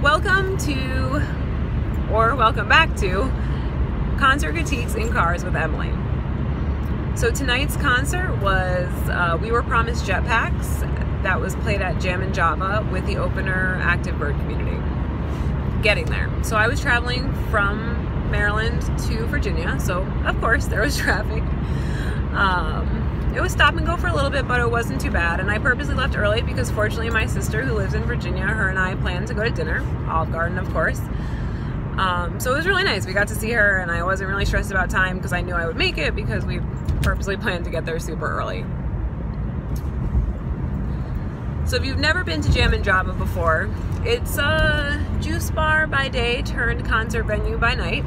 Welcome to, or welcome back to, Concert Critiques in Cars with Emily. So tonight's concert was We Were Promised Jetpacks. That was played at Jammin Java with the opener Active Bird Community. Getting there. So I was traveling from Maryland to Virginia, so of course there was traffic. It was stop and go for a little bit, but it wasn't too bad. And I purposely left early because fortunately my sister who lives in Virginia, her and I planned to go to dinner, Olive Garden of course. So it was really nice. We got to see her and I wasn't really stressed about time because I knew I would make it because we purposely planned to get there super early. So if you've never been to Jammin Java before, it's a juice bar by day turned concert venue by night.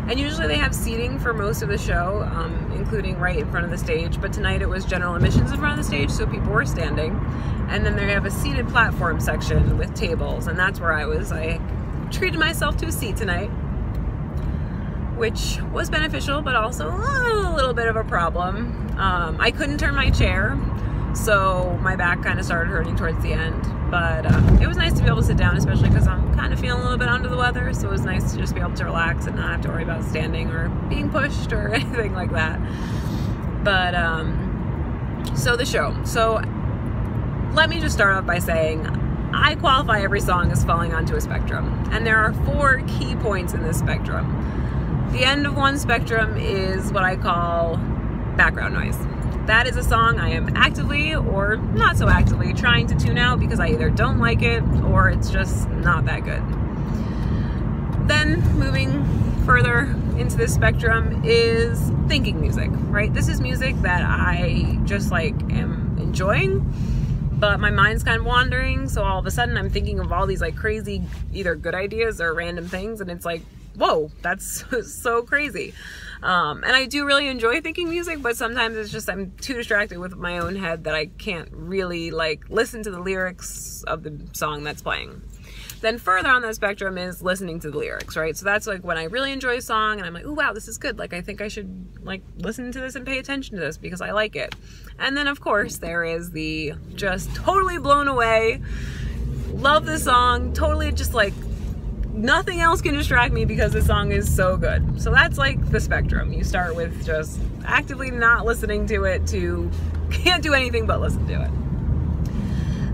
And usually they have seating for most of the show, including right in front of the stage. But tonight it was general admissions in front of the stage, so people were standing. And then they have a seated platform section with tables, and that's where I was. I treated myself to a seat tonight, which was beneficial, but also a little bit of a problem. I couldn't turn my chair, so my back kind of started hurting towards the end. But it was nice to be able to sit down, especially because I'm kind of feeling a little bit under the weather, so it was nice to just be able to relax and not have to worry about standing or being pushed or anything like that. But, so the show. So let me just start off by saying I qualify every song as falling onto a spectrum, and there are 4 key points in this spectrum. The end of one spectrum is what I call background noise. That is a song I am actively or not so actively trying to tune out because I either don't like it or it's just not that good. Then moving further into this spectrum is thinking music, right? This is music that I just like am enjoying, but my mind's kind of wandering, so all of a sudden I'm thinking of all these like crazy either good ideas or random things, and it's like, whoa, that's so crazy. And I do really enjoy thinking music, but sometimes it's just I'm too distracted with my own head that I can't really like listen to the lyrics of the song that's playing. Then further on that spectrum is listening to the lyrics, right? So that's like when I really enjoy a song and I'm like, oh wow, this is good. Like I think I should like listen to this and pay attention to this because I like it. And then of course there is the just totally blown away, love the song, totally just like nothing else can distract me because the song is so good. So that's like the spectrum. You start with just actively not listening to it to can't do anything but listen to it.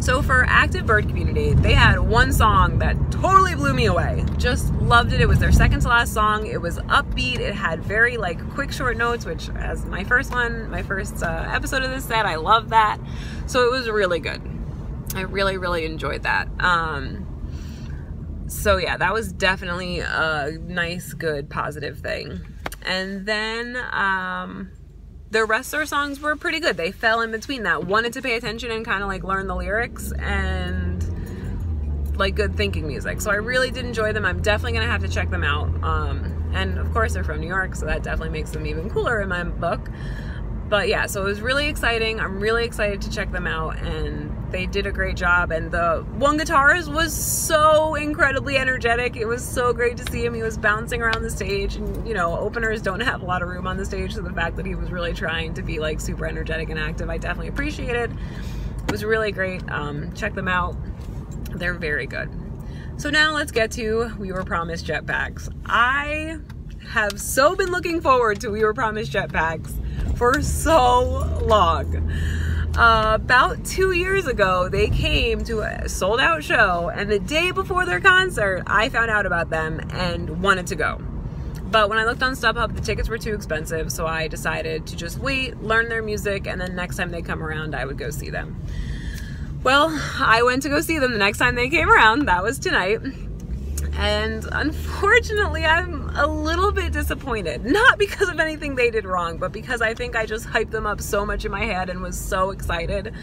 So for Active Bird Community, they had one song that totally blew me away. Just loved it. It was their second to last song. It was upbeat. It had very like quick short notes, which as my first episode of this said, I love that. So it was really good. I really, really enjoyed that. So yeah, that was definitely a nice, good, positive thing. And then the rest of their songs were pretty good. They fell in between that. Wanted to pay attention and kind of like learn the lyrics and like good thinking music. So I really did enjoy them. I'm definitely going to have to check them out. And of course they're from New York, so that definitely makes them even cooler in my book. But yeah, so it was really exciting. I'm really excited to check them out, and they did a great job. And the one guitarist was so incredibly energetic. It was so great to see him. He was bouncing around the stage, and you know, openers don't have a lot of room on the stage, so the fact that he was really trying to be like super energetic and active, I definitely appreciated. It was really great. Check them out. They're very good. So now let's get to We Were Promised Jetpacks. I have so been looking forward to We Were Promised Jetpacks for so long. About 2 years ago, they came to a sold-out show, and the day before their concert, I found out about them and wanted to go. But when I looked on StubHub, the tickets were too expensive, so I decided to just wait, learn their music, and then next time they come around, I would go see them. Well, I went to go see them the next time they came around. That was tonight. And unfortunately, I'm a little bit disappointed. Not because of anything they did wrong, but because I think I just hyped them up so much in my head and was so excited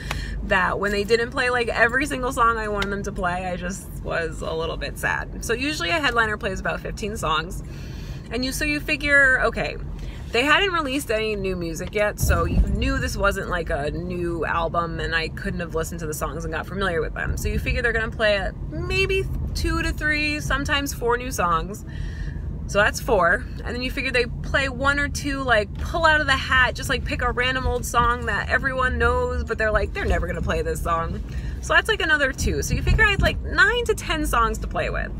that when they didn't play like every single song I wanted them to play, I just was a little bit sad. So usually a headliner plays about 15 songs. And so you figure, okay, they hadn't released any new music yet, so you knew this wasn't like a new album and I couldn't have listened to the songs and got familiar with them. So you figure they're gonna play maybe 2 to 3, sometimes 4 new songs. So that's 4. And then you figure they play 1 or 2, like pull out of the hat, just like pick a random old song that everyone knows, but they're like, they're never gonna play this song. So that's like another 2. So you figure I had like 9 to 10 songs to play with.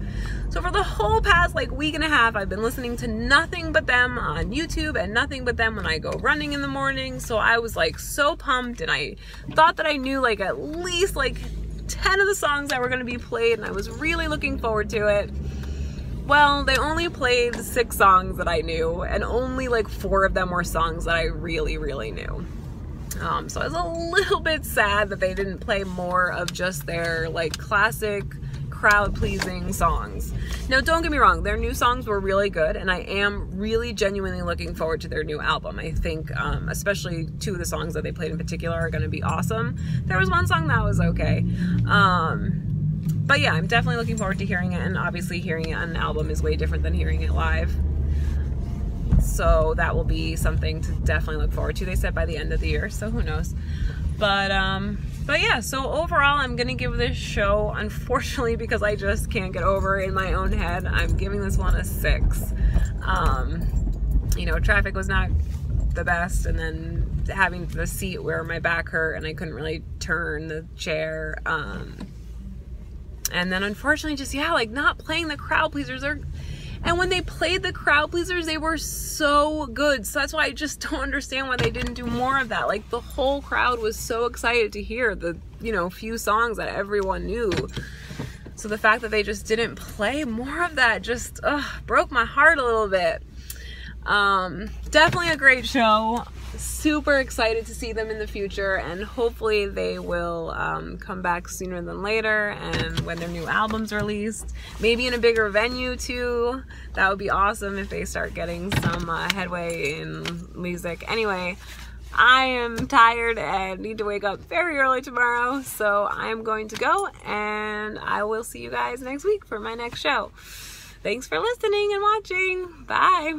So for the whole past like week and a half, I've been listening to nothing but them on YouTube and nothing but them when I go running in the morning. So I was like so pumped, and I thought that I knew like at least like 10 of the songs that were going to be played, and I was really looking forward to it. Well, they only played 6 songs that I knew, and only like 4 of them were songs that I really, really knew. So I was a little bit sad that they didn't play more of just their like classic crowd-pleasing songs. Now, don't get me wrong, their new songs were really good, and I am really genuinely looking forward to their new album. I think especially 2 of the songs that they played in particular are going to be awesome. There was one song that was okay. But yeah, I'm definitely looking forward to hearing it, and obviously hearing it on an album is way different than hearing it live. So that will be something to definitely look forward to. They said by the end of the year, so who knows. But yeah, so overall, I'm gonna give this show, unfortunately, because I just can't get over it in my own head, I'm giving this one a 6. You know, traffic was not the best, and then having the seat where my back hurt and I couldn't really turn the chair, and then unfortunately just, yeah, like not playing the crowd pleasers. And when they played the crowd pleasers, they were so good. So that's why I just don't understand why they didn't do more of that. Like the whole crowd was so excited to hear the, you know, few songs that everyone knew. So the fact that they just didn't play more of that just broke my heart a little bit. Definitely a great show. Super excited to see them in the future, and hopefully they will come back sooner than later, and when their new album's released, maybe in a bigger venue too. That would be awesome if they start getting some headway in music. Anyway, I am tired and need to wake up very early tomorrow, so I'm going to go, and I will see you guys next week for my next show. Thanks for listening and watching. Bye.